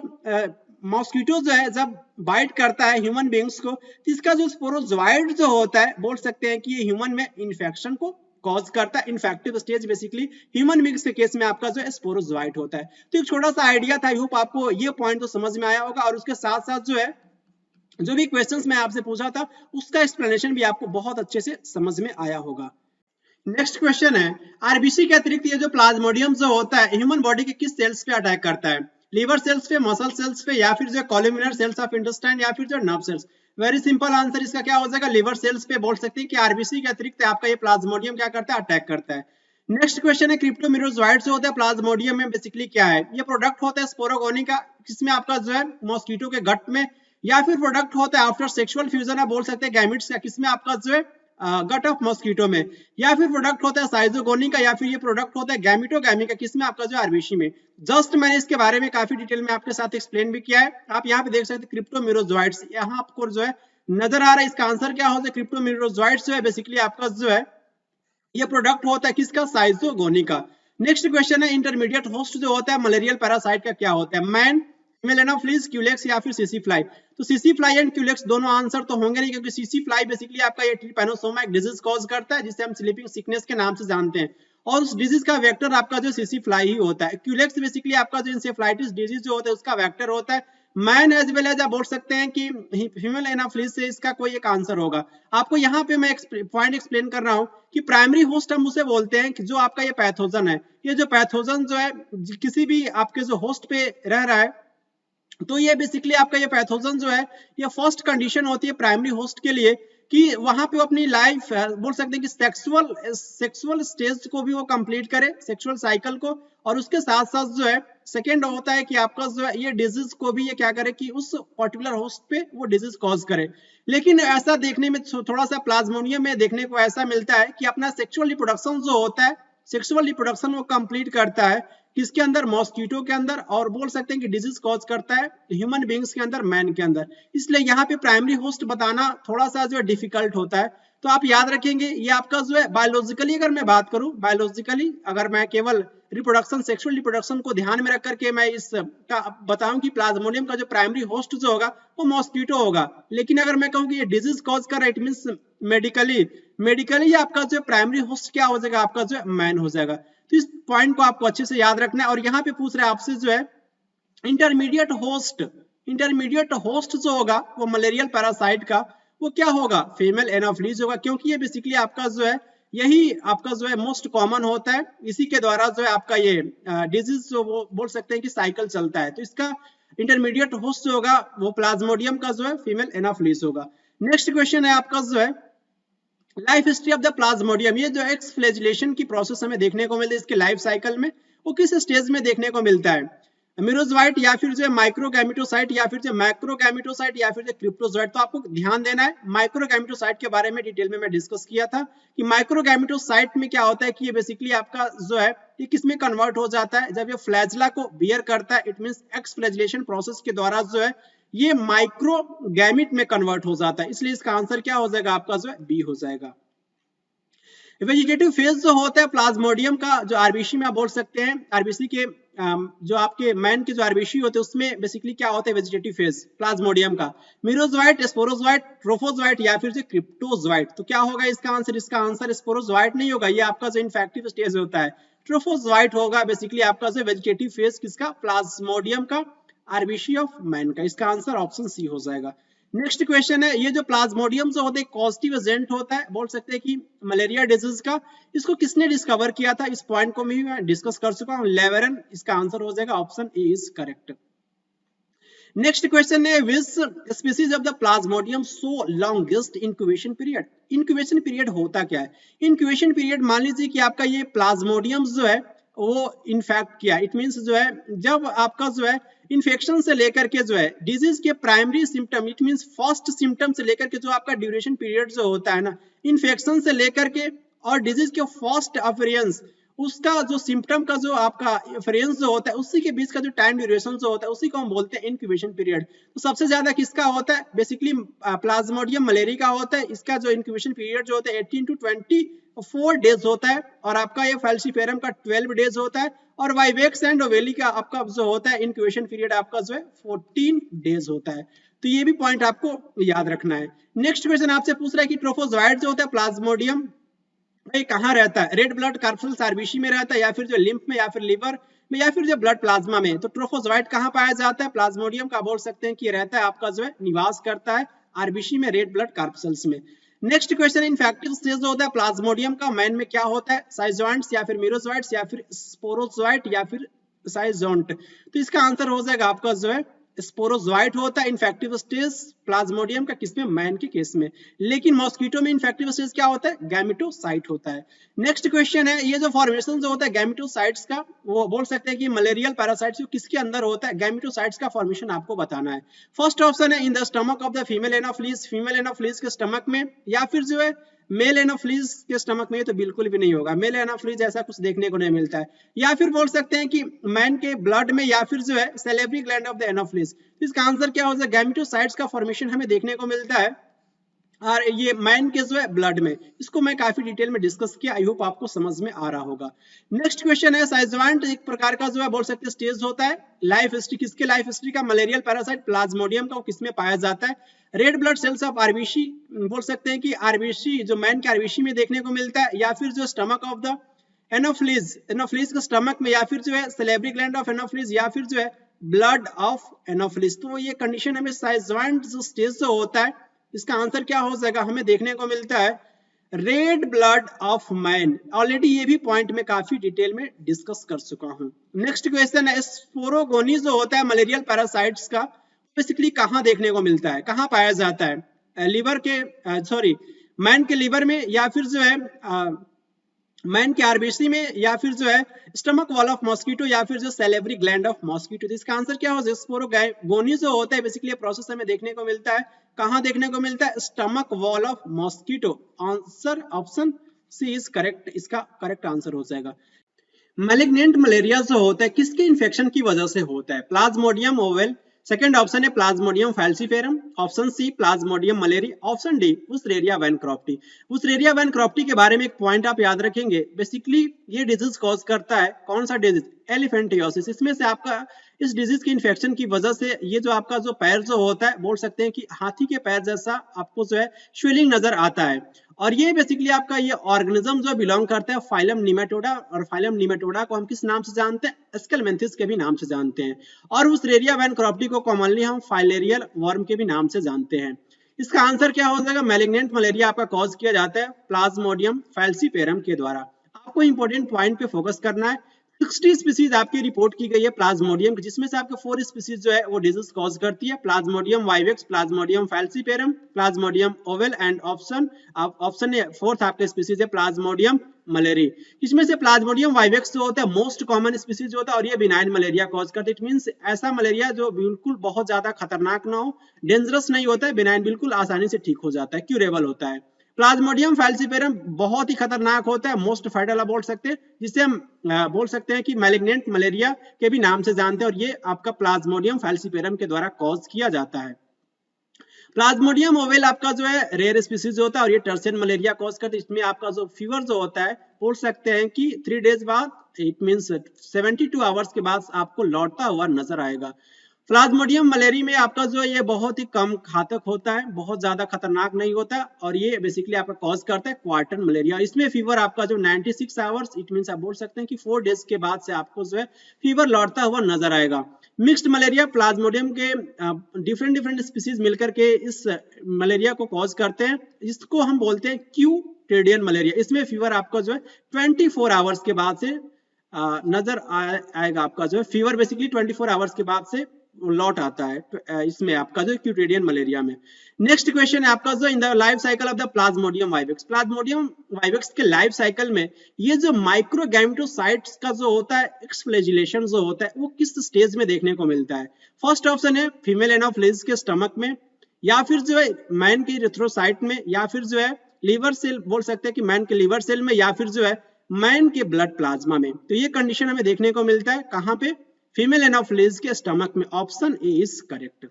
मॉस्किटो जो है जब बाइट करता है ह्यूमन बींग्स को तो इसका जो स्पोरोजोइट जो होता है बोल सकते हैं कि ये ह्यूमन में इन्फेक्शन को कॉज करता है। Infective stage basically human beings के केस में आपका जो है स्पोरोजोइट होता है। तो एक छोटा सा आइडिया था, आई होप आपको ये पॉइंट तो समझ में आया होगा। और उसके साथ साथ जो है जो भी क्वेश्चंस मैं आपसे पूछा था उसका एक्सप्लेनेशन भी आपको बहुत अच्छे से समझ में आया होगा। नेक्स्ट क्वेश्चन है, आरबीसी के अतिरिक्त ये जो प्लाज्मोडियम जो होता है ह्यूमन बॉडी के किस सेल्स पे अटैक करता है, लीवर सेल्स पे, मसल सेल्स पे, या फिर जो कॉलमनर सेल्स ऑफ इंटेस्टाइन, या फिर जो nerve cells. Very simple answer इसका क्या हो जाएगा, लिवर सेल्स पे बोल सकते हैं कि आरबीसी के अतिरिक्त आपका ये प्लाज्मोडियम क्या करता है, अटैक करता है। नेक्स्ट क्वेश्चन है क्रिप्टोमिरोजोइड जो होता है प्लाज्मोडियम में बेसिकली क्या है, ये प्रोडक्ट होता है स्पोरोगोनी का, किसमें आपका जो है मॉस्किटो के गट में, या फिर प्रोडक्ट होता है आफ्टर सेक्सुअल फ्यूजन आप बोल सकते हैं गैमिट्स का, किसमें आपका जो है गट ऑफ मॉस्किटो में, या फिर प्रोडक्ट होता है साइजोगोनी का, या फिर ये प्रोडक्ट होता है गैमिटोगैमी का, किसमें आपका जो आरबीसी में। जस्ट मैंने इसके बारे में काफी डिटेल में आपके साथ एक्सप्लेन भी किया है, आप यहाँ पे देख सकते हैं क्रिप्टोमिरोजोइड्स, यहाँ आपको जो है नजर आ रहा है, इसका आंसर क्या होता है, क्रिप्टोमिरोजोइड्स जो है बेसिकली आपका जो है ये प्रोडक्ट होता है किसका, साइजोगोनी का। नेक्स्ट क्वेश्चन है इंटरमीडिएट होस्ट जो होता है मलेरियल पैरासाइट का क्या होता है, मैन, फीमेल एनाफिलिस, क्यूलेक्स या फिर सीसी फ्लाई। तो सीसी फ्लाई एंड क्यूलेक्स दोनों आंसर तो होंगे नहीं, क्योंकि सीसी फ्लाई बेसिकली आपका ये ट्रिपैनोसोमा एक डिजीज कॉज करता है जिसे हम स्लीपिंग सिकनेस के नाम से जानते हैं, और उस डिजीज का वेक्टर आपका जो सीसी फ्लाई ही होता है। क्यूलेक्स बेसिकली आपका जो इंसेफ्लाइटिस डिजीज जो होता है उसका वेक्टर होता है। मैन एज वेल एज आप बोल सकते हैं कि फीमेल एनाफिलिस से इसका कोई एक आंसर होगा। आपको यहाँ पे मैं पॉइंट एक्सप्लेन कर रहा हूँ कि प्राइमरी होस्ट हम उसे बोलते हैं कि जो आपका ये पैथोजन है, ये जो पैथोजन जो है किसी भी आपके जो होस्ट पे रह रहा है, तो ये बेसिकली आपका ये पैथोजन जो है ये फर्स्ट कंडीशन होती है प्राइमरी होस्ट के लिए कि वहां पे वो अपनी लाइफ बोल सकते हैं कि सेक्सुअल स्टेज को भी वो कंप्लीट करे, सेक्सुअल साइकिल को, और उसके साथ साथ जो है सेकेंड होता है कि आपका जो है ये डिजीज को भी ये क्या करे कि उस पर्टिकुलर होस्ट पे वो डिजीज कॉज करे। लेकिन ऐसा देखने में थोड़ा सा प्लाज्मोडियम में देखने को ऐसा मिलता है कि अपना सेक्सुअल रिप्रोडक्शन जो होता है, सेक्सुअल रिप्रोडक्शन वो कंप्लीट करता है किसके अंदर, मॉस्किटो के अंदर, और बोल सकते हैं कि डिजीज कॉज करता है ह्यूमन बींग्स के अंदर, मैन के अंदर। इसलिए यहाँ पे प्राइमरी होस्ट बताना थोड़ा सा जो है डिफिकल्ट होता है। तो आप याद रखेंगे ये आपका जो है बायोलॉजिकली, अगर मैं बात करूं बायोलॉजिकली, अगर मैं केवल रिप्रोडक्शन सेक्सुअल रिप्रोडक्शन को ध्यान में रख करके मैं इस का बताऊं कि प्लाज्मोडियम का जो प्राइमरी होस्ट जो होगा वो मॉस्किटो होगा, लेकिन अगर मैं कहूं कि ये डिजीज कॉज कर रहा है, इट मींस मेडिकली आपका जो प्राइमरी होस्ट क्या हो जाएगा, आपका जो है मैन हो जाएगा। तो इस पॉइंट को आपको अच्छे से याद रखना है। और यहाँ पे पूछ रहे हैं आपसे जो है इंटरमीडिएट होस्ट जो होगा वो मलेरियल पैरासाइट का वो क्या होगा, फीमेल एनाफिलीज होगा, क्योंकि ये बेसिकली आपका जो है यही आपका जो है मोस्ट कॉमन होता है, इसी के द्वारा जो है आपका ये डिजीज जो वो बोल सकते हैं कि साइकिल चलता है। तो इसका इंटरमीडिएट होस्ट जो होगा वो प्लाज्मोडियम का जो है फीमेल एनाफिलीज होगा। नेक्स्ट क्वेश्चन है आपका जो है life history of the Plasmodium, ये जो एक्स फ्लैजिलेशन की प्रोसेस हमें देखने को मिलती है इसके लाइफ साइकिल में, वो किस स्टेज में देखने को मिलता है, मिरोजोइट या फिर जो माइक्रोगैमेटोसाइट या फिर जो मैक्रोगैमेटोसाइट या फिर जो क्रिप्टोजोइट। तो आपको ध्यान देना है माइक्रोगैमेटोसाइट के बारे में डिटेल में मैं डिस्कस किया था कि माइक्रोगैमेटोसाइट में क्या होता है कि ये बेसिकली आपका जो है ये किसमें कन्वर्ट हो जाता है, जब ये फ्लैजला को बियर करता है, it means x flagellation process के द्वारा जो है ये माइक्रोगैमिट में कन्वर्ट हो जाता है, इसलिए इसका आंसर क्या हो जाएगा आपका जो है बी हो जाएगा। वेजिटेटिव फेज जो होता है प्लाज्मोडियम का, जो आरबीसी में आप बोल सकते हैं, आरबीसी के जो आपके मैन के जो आरबीसी होते हैं उसमें बेसिकली क्या होता है वेजिटेटिव फेज प्लाज्मोडियम का, मिरोजोइट, स्पोरोजोइट, ट्रोफोजोइट या फिर जो क्रिप्टोजोइट। तो क्या होगा इसका आंसर, इसका आंसर स्पोरोजोइट नहीं होगा, ये आपका जो इन्फेक्टिव स्टेज होता है, ट्रोफोजोइट होगा बेसिकली आपका जो वेजिटेटिव फेज किसका, प्लाज्मोडियम का, आरबीसी ऑफ मैन का। इसका आंसर ऑप्शन सी हो जाएगा। नेक्स्ट क्वेश्चन है ये जो प्लाज्मोडियम जो होता है कॉजेटिव एजेंट होता है, बोल सकते हैं कि मलेरिया डिजीज का, इसको किसने डिस्कवर किया था, इस पॉइंट को मैं डिस्कस कर चुका हूं, लेवेरन। इसका आंसर हो जाएगा option A is correct. Next question है which species of the plasmodium shows longest incubation period. Incubation period होता क्या है, इंक्यूबेशन पीरियड मान लीजिए कि आपका ये प्लाज्मोडियम जो है वो इन्फेक्ट किया, इट मींस जो है जब आपका जो है इन्फेक्शन से लेकर के जो है डिजीज के primary symptom, it means first symptom से लेकर के जो आपका ड्यूरेशन पीरियड जो होता है ना, इन्फेक्शन से लेकर के और डिजीज के फर्स्ट अपीयरेंस, उसका जो सिम्टम का जो आपका अपीयरेंस जो होता है उसी के बीच का जो टाइम ड्यूरेशन जो होता है उसी को हम बोलते हैं इंक्यूबेशन पीरियड। तो सबसे ज्यादा किसका होता है, बेसिकली प्लाज्मोडियम मलेरिया का होता है, इसका जो इंक्यूबेशन पीरियड जो होता है 18 to 24 डेज होता है, और आपका ये फैल्सीफेरम का 12 डेज होता है, और वाइवेक्स एंड ओवेली का आपका जो होता है इंक्यूबेशन पीरियड आपका जो है 14 डेज होता है। तो ये भी पॉइंट आपको याद रखना है। नेक्स्ट क्वेश्चन आपसे पूछ रहा है कि ट्रोफोजोइट जो होता है प्लाज्मोडियम भाई कहाँ रहता है, रेड ब्लड कार्पल्स आरबीसी में रहता है, या फिर जो लिम्फ में, या फिर लिवर में, या फिर जो ब्लड प्लाज्मा में। तो ट्रोफोजोइट कहाँ पाया जाता है प्लाज्मोडियम का, बोल सकते हैं कि रहता है आपका जो है निवास करता है आरबीसी में, रेड ब्लड कार्पल्स में। नेक्स्ट क्वेश्चन इन्फेक्टिव स्टेज जो होता है प्लाज्मोडियम का मैन में क्या होता है, साइजोइंट्स या फिर मिरोजोइट्स या फिर स्पोरोजोइट या फिर साइजोंट। तो इसका आंसर हो जाएगा आपका जो है स्पोरोजोइट होता है इन्फेक्टिव स्टेज प्लाज्मोडियम का, किसमें, मैन के केस में। लेकिन मॉस्किटो में इन्फेक्टिव स्टेज क्या होता है, गैमेटोसाइट होता है। नेक्स्ट क्वेश्चन है, ये जो फॉर्मेशन जो होता है गैमेटोसाइट्स का, वो बोल सकते हैं कि मलेरियल पैरासाइट्स किसके अंदर होता है, गैमेटोसाइट्स का फॉर्मेशन आपको बताना है। फर्स्ट ऑप्शन है in the stomach of the female Anopheles, female Anopheles के स्टमक में, या फिर जो है मेल एनाफिलीज के स्टमक में। तो बिल्कुल भी नहीं होगा, मेल एनाफिलीज ऐसा कुछ देखने को नहीं मिलता है। या फिर बोल सकते हैं कि मैन के ब्लड में, या फिर जो है salivary gland of the Anopheles. इसका आंसर क्या हो जाएगा, गैमेटोसाइट्स का फॉर्मेशन हमें देखने को मिलता है और ये मैन के जो है ब्लड में। इसको मैं काफी डिटेल में डिस्कस किया, आई होप आपको समझ में आ रहा होगा। नेक्स्ट क्वेश्चन है, साइजोएंट एक प्रकार का जो है बोल सकते हैं स्टेज होता है। लाइफ हिस्ट्री, किसके लाइफ हिस्ट्री का, मलेरियल पैरासाइट प्लाज्मोडियम का, वो किसमें पाया जाता है। Red blood cells of RBC, बोल सकते हैं कि आरबीसी जो मैन के आरबीसी में देखने को मिलता है, या फिर जो stomach of the Anopheles, Anopheles के स्टमक में, या फिर जो है सैलिवरी ग्लैंड ऑफ एनाफिलीज, या फिर जो है ब्लड ऑफ एनाफिलीज। तो ये कंडीशन हमें साइजोएंट जो स्टेज जो होता है, इसका आंसर क्या हो जाएगा, हमें देखने को मिलता है red blood of man. Already ये भी पॉइंट में काफी डिटेल में डिस्कस कर चुका हूं। नेक्स्ट क्वेश्चन है, स्पोरोगोनी जो होता है मलेरियल पैरासाइट्स का, बेसिकली कहां देखने को मिलता है, कहां पाया जाता है, लिवर के सॉरी मैन के लिवर में, या फिर जो है मैन के आरबीसी में, या फिर जो है स्टमक वॉल ऑफ मॉस्किटो, या फिर जो सैलिवरी ग्लैंड ऑफ मॉस्किटो। तो इसका आंसर क्या हो जाएगा, स्पोरोगोनी जो होता है बेसिकली प्रोसेस हमें देखने को मिलता है, कहां देखने को मिलता है, stomach wall of mosquito. Answer option C is correct, इसका करेक्ट आंसर हो जाएगा। मैलिग्नेंट मलेरिया जो होता है किसके इन्फेक्शन की वजह से होता है, प्लाज्मोडियम ओवल, सेकंड ऑप्शन है plasmodium falciparum, option C plasmodium malariae, option D wuchereria bancrofti. Wuchereria bancrofti के बारे में एक पॉइंट आप याद रखेंगे, बेसिकली ये डिजीज कॉज करता है, कौन सा डिजीज, एलिफेंटियोसिस। इसमें से आपका इस डिजीज के इन्फेक्शन की वजह से ये जो आपका जो पैर जो होता है, बोल सकते हैं कि हाथी के पैर जैसा आपको जो है स्वेलिंग नजर आता है। और ये बेसिकली आपका ये ऑर्गेनिज्म जो बिलोंग करता है फाइलम निमेटोडा, और फाइलम निमेटोडा को हम किस नाम से जानते हैं, एस्केलमेंथिस के भी नाम से जानते हैं। और वुस्रेरिया वैनक्रॉफ्टी को कॉमनली हम फाइलेरियल वर्म के भी नाम से जानते हैं। इसका आंसर क्या हो जाएगा, मैलिग्नेंट मलेरिया आपका कॉज किया जाता है प्लाज्मोडियम फैल्सीफेरम के द्वारा। आपको इंपॉर्टेंट पॉइंट पे फोकस करना है। 60 स्पीसीज आपकी रिपोर्ट की गई है प्लाज्मोडियम की, जिसमें से आपके 4 स्पीसीज जो है वो डिजीज कॉज करती है, Plasmodium vivax, Plasmodium falciparum, Plasmodium Oval, and option fourth आपके स्पीसीज है प्लाज्मोडियम मलेरी। इसमें से प्लाज्मोडियम वाइवेक्स जो होता है मोस्ट कॉमन स्पीसीज होता है, और ये बिनाइन मलेरिया कॉज करता है। इट मींस ऐसा मलेरिया जो बिल्कुल बहुत ज्यादा खतरनाक ना हो, डेंजरस नहीं होता है, बिनाइन बिल्कुल आसानी से ठीक हो जाता है, क्यूरेबल होता है। प्लाज्मोडियम फैल्सीफेरम बहुत ही खतरनाक होता है, मोस्ट फाइटल बोल सकते हैं, जिसे हम बोल सकते हैं कि मैलिग्नेंट मलेरिया के भी नाम से जानते हैं, और ये आपका प्लाज्मोडियम फैल्सीफेरम के द्वारा कॉज किया जाता है। प्लाज्मोडियम ओवेल आपका जो है रेयर स्पीसीज होता है, और ये टर्सियन मलेरिया कॉज करता है। इसमें आपका जो फीवर जो होता है, बोल सकते हैं कि 3 डेज बाद, इट मींस 72 आवर्स के बाद आपको लौटता हुआ नजर आएगा। प्लाज्मोडियम मलेरी में आपका जो है ये बहुत ही कम घातक होता है, बहुत ज्यादा खतरनाक नहीं होता, और ये बेसिकली आपका कॉज करता है क्वार्टन मलेरिया। इसमें फीवर आपका जो 96 आवर्स, इट मींस आप बोल सकते हैं कि 4 डेज के बाद से आपको जो है फीवर लौटता हुआ नजर आएगा। मिक्स्ड मलेरिया, प्लाज्मोडियम के डिफरेंट स्पीसीज मिलकर के इस मलेरिया को कॉज करते हैं, इसको हम बोलते हैं क्यूटेडियन मलेरिया। इसमें फीवर आपका जो है 24 आवर्स के बाद से नजर आएगा, आपका जो है फीवर बेसिकली 24 आवर्स के बाद से लौट आता है इसमें आपका जो क्यूटेडियन मलेरिया में। नेक्स्ट क्वेश्चन है आपका जो in the life cycle of the Plasmodium vivax, Plasmodium vivax के लाइफ साइकिल में ये जो माइक्रोगैमेटोसाइट्स का जो होता है एक्सफ्लैजिलेशन जो होता है, वो किस स्टेज में देखने को मिलता है। फर्स्ट ऑप्शन है फीमेल एनाफिलीज के स्टमक में, या फिर जो है मैन के इरिथ्रोसाइट में, या फिर जो है लीवर सेल, बोल सकते हैं कि मैन के लीवर सेल में, या फिर जो है मैन के ब्लड प्लाज्मा में। तो ये कंडीशन हमें देखने को मिलता है कहां पे, फीमेल एनाफिलीज के स्टमक में। Option A is correct.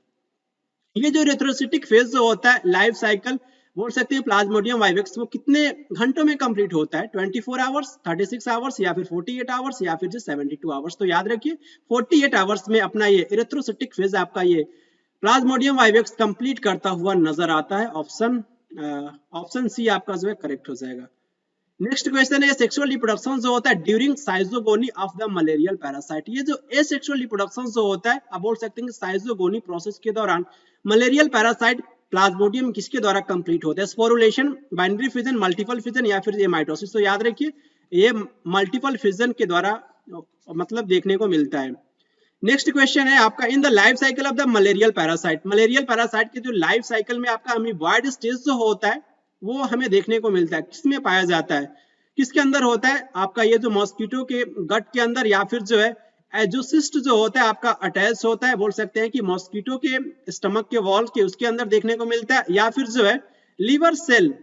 ये जो इरिथ्रोसाइटिक फेज जो होता है लाइफ साइकिल, बोल सकते हैं प्लाज्मोडियम वाइवेक्स, वो कितने घंटों में कंप्लीट होता है, 24 आवर्स, 36 आवर्स, या फिर 48 आवर्स, या फिर 72 आवर्स। तो याद रखिए 48 आवर्स में अपना ये इरिथ्रोसाइटिक फेज आपका ये प्लाज्मोडियम वाइवेक्स कंप्लीट करता हुआ नजर आता है। ऑप्शन सी आपका जो है करेक्ट हो जाएगा। नेक्स्ट क्वेश्चन है सेक्सुअल रिप्रोडक्शन जो होता है during साइजोगोनी of the malarial parasite. ये जो एसेक्सुअल रिप्रोडक्शन जो होता है, आप बोल सकते हैं कि साइजोगोनी प्रोसेस के दौरान मलेरियल पैरासाइट प्लाज्मोडियम किसके द्वारा कंप्लीट होता है, sporulation, binary fission, multiple fission, या फिर ये माइटोसिस। तो याद रखिए ये मल्टीपल फिजन के द्वारा मतलब देखने को मिलता है। नेक्स्ट क्वेश्चन है आपका, in the life cycle of the malarial parasite, malarial parasite के जो लाइफ साइकिल में आपका अमीबॉइड स्टेज जो होता है वो हमें देखने को मिलता है, किसमें पाया जाता है, किसके अंदर होता है, आपका ये जो मॉस्किटो के गट के अंदर, या फिर जो है जो सिस्ट जो होता है आपका अटैच होता है, बोल सकते हैं कि मॉस्किटो के स्टमक के वॉल के उसके अंदर देखने को मिलता है, या फिर जो है लीवर सेल,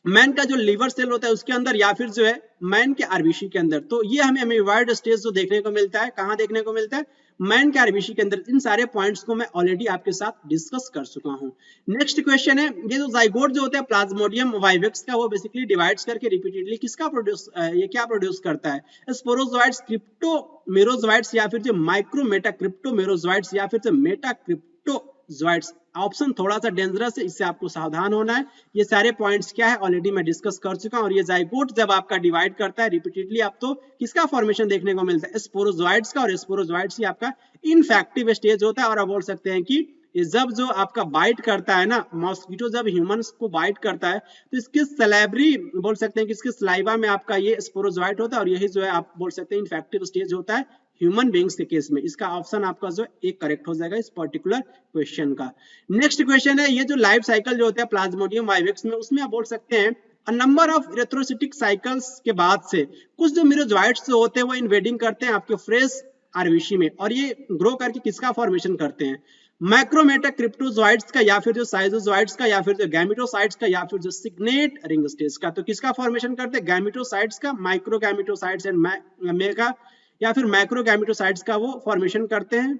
मैन का जो लीवर सेल होता है उसके अंदर, या फिर जो है मैन के आरबीसी के अंदर। तो ये हमें अमीबॉइड स्टेज जो देखने को मिलता है, कहाँ देखने को मिलता है, मैन के आरबीसी के अंदर। इन सारे पॉइंट्स को मैं ऑलरेडी आपके साथ डिस्कस कर चुका हूँ। नेक्स्ट क्वेश्चन है, ये जो जाइगोट जो होता है प्लाज्मोडियम वाइवेक्स का, वो बेसिकली डिवाइड्स करके रिपीटेडली किसका प्रोड्यूस, ये क्या प्रोड्यूस करता है, स्पोरोजोइड्स, क्रिप्टोमेरोजोइड्स, या फिर जो माइक्रोमेटा क्रिप्टोमेरोजोइड्स, या फिर जो मेटा क्रिप्टोजोइड्स। ऑप्शन थोड़ा सा डेंजरस है, इससे आपको सावधान होना है। ये सारे पॉइंट्स क्या है ऑलरेडी मैं डिस्कस कर चुका हूं। और ये जाइगोट जब आपका डिवाइड करता है रिपीटेडली, आप तो किसका फॉर्मेशन देखने को मिलता है, स्पोरोजोइड्स का। और स्पोरोजोइड्स ही आपका इनफेक्टिव स्टेज होता है। और आप बोल सकते हैं कि ये जब जो आपका बाइट करता है ना, मॉस्किटो जब ह्यूमंस को बाइट करता है, तो इसके सैलिवरी, बोल सकते हैं कि इसके सलाइवा में आपका ये स्पोरोजोइट होता है। और यही जो है आप बोल सकते हैं इनफेक्टिव स्टेज होता है ह्यूमन बींग्स के केस में। इसका ऑप्शन आपका जो एक करेक्ट हो जाएगा इस पर्टिकुलर क्वेश्चन का। नेक्स्ट क्वेश्चन है, ये जो लाइफ साइकिल जो होता है प्लाज्मोडियम वाइवेक्स में, उसमें आप बोल सकते हैं अ नंबर ऑफ इरेथ्रोसिटिक साइकिल्स के बाद से कुछ जो मेरोजोइट्स जो होते हैं वो इन्वेडिंग करते हैं आपके फ्रेश आरबीसी में, और ये ग्रो करके किसका फॉर्मेशन करते हैं, माइक्रोमेटा क्रिप्टोजोइट्स का, या फिर जो साइजोजोइट्स का, या फिर जो गैमेटोसाइट्स का, या फिर जो सिग्नेट रिंग स्टेज का। तो किसका फॉर्मेशन करते हैं, गैमेटोसाइट्स का, माइक्रो गैमेटोसाइट्स एंड मेगा या फिर माइक्रो गैमेटोसाइट्स का वो फॉर्मेशन करते हैं।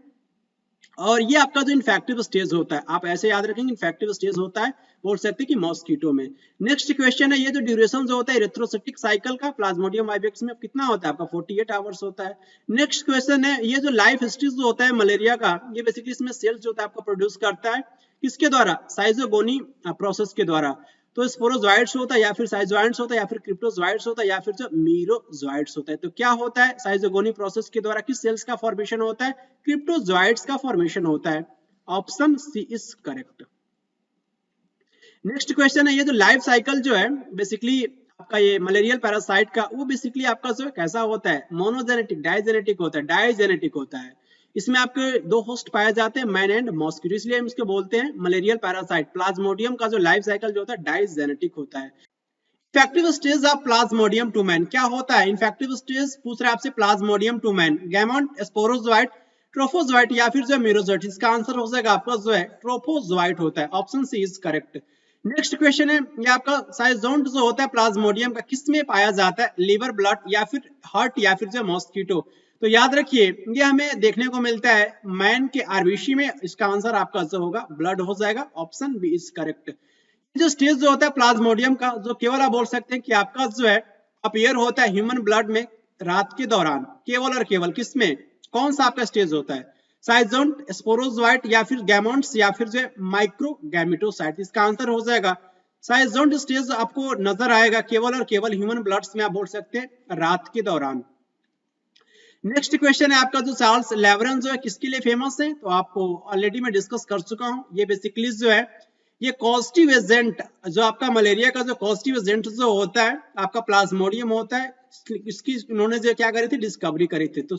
और ये आपका जो इन्फेक्टिव स्टेज होता है, आप ऐसे याद रखेंगे इन्फेक्टिव स्टेज होता है, बोल सकते हैं कि मॉस्किटो में। नेक्स्ट क्वेश्चन है, ये जो ड्यूरेशन जो होता है इरेथ्रोसिटिक साइकिल का प्लाज्मोडियम वाइवेक्स में कितना होता है, आपका 48 आवर्स होता है। नेक्स्ट क्वेश्चन है, ये जो लाइफ हिस्ट्री जो होता है मलेरिया का, ये बेसिकली इसमें सेल्स जो होता है आपका प्रोड्यूस करता है किसके द्वारा, साइजोगोनी प्रोसेस के द्वारा। तो स्पोरोजोइट्स होता है, या फिर साइजोइड्स होता है, या फिर क्रिप्टोजोइट्स होता है, या फिर जो मीरोजोइट्स होता है। तो क्या होता है, साइजोगोनी प्रोसेस के द्वारा किस सेल्स का फॉर्मेशन होता है, क्रिप्टोजोइट्स का फॉर्मेशन होता है। Option C is correct. Next question है, ये जो लाइफ साइकिल जो है बेसिकली आपका ये मलेरियल पैरासाइट का, वो बेसिकली आपका जो कैसा होता है, मोनोजेनेटिक, डाइजेनेटिक होता है, डाइजेनेटिक होता है। इसमें आपके दो होस्ट पाए जाते हैं, मैन एंड मॉस्किटो, इसलिए हम इसको बोलते हैं मलेरियल पैरासाइट। प्लाज्मोडियम का जो लाइफ साइकिल जो होता है डाइजेनेटिक होता है। Infective stage of plasmodium to man क्या होता है, इन्फेक्टिव स्टेज पूछ रहे हैं आपसे plasmodium to man, gamete, sporozoite, trophozoite, या फिर जो मीरोजोइट। इसका आंसर हो जाएगा आपका जो है ट्रोफोजोइट होता है। Option C is correct. Next question है, ये आपका साइजोन्ट जो होता है प्लाज्मोडियम का किसमें पाया जाता है, लिवर, ब्लड, या फिर हार्ट, या फिर जो मॉस्किटो। तो याद रखिए ये हमें देखने को मिलता है मैन के आरबीसी में। इसका आंसर आपका जो होगा ब्लड हो जाएगा। Option B is correct. जो स्टेज जो होता है प्लाज्मोडियम का, जो केवल आप बोल सकते हैं कि आपका जो है अपीयर होता है ह्यूमन ब्लड में रात के दौरान, केवल और केवल किसमें, कौन सा आपका स्टेज होता है, साइजोन्ट, स्पोरोजोइट, या फिर गैमोन्ट्स, या फिर जो माइक्रो गैमेटोसाइट। इसका आंसर हो जाएगा साइजोन्ट स्टेज आपको नजर आएगा केवल और केवल ह्यूमन ब्लड्स में, आप बोल सकते हैं रात के दौरान। नेक्स्ट क्वेश्चन है आपका, जो चार्ल्स लेवरन जो है किसके लिए फेमस है, तो आपको ऑलरेडी मैं डिस्कस कर चुका हूं। ये बेसिकली जो है ये कॉजेटिव एजेंट, जो आपका मलेरिया का जो कॉजेटिव एजेंट जो होता है आपका प्लाज्मोडियम होता है, इसकी उन्होंने जो क्या करी थी, डिस्कवरी करी थी। तो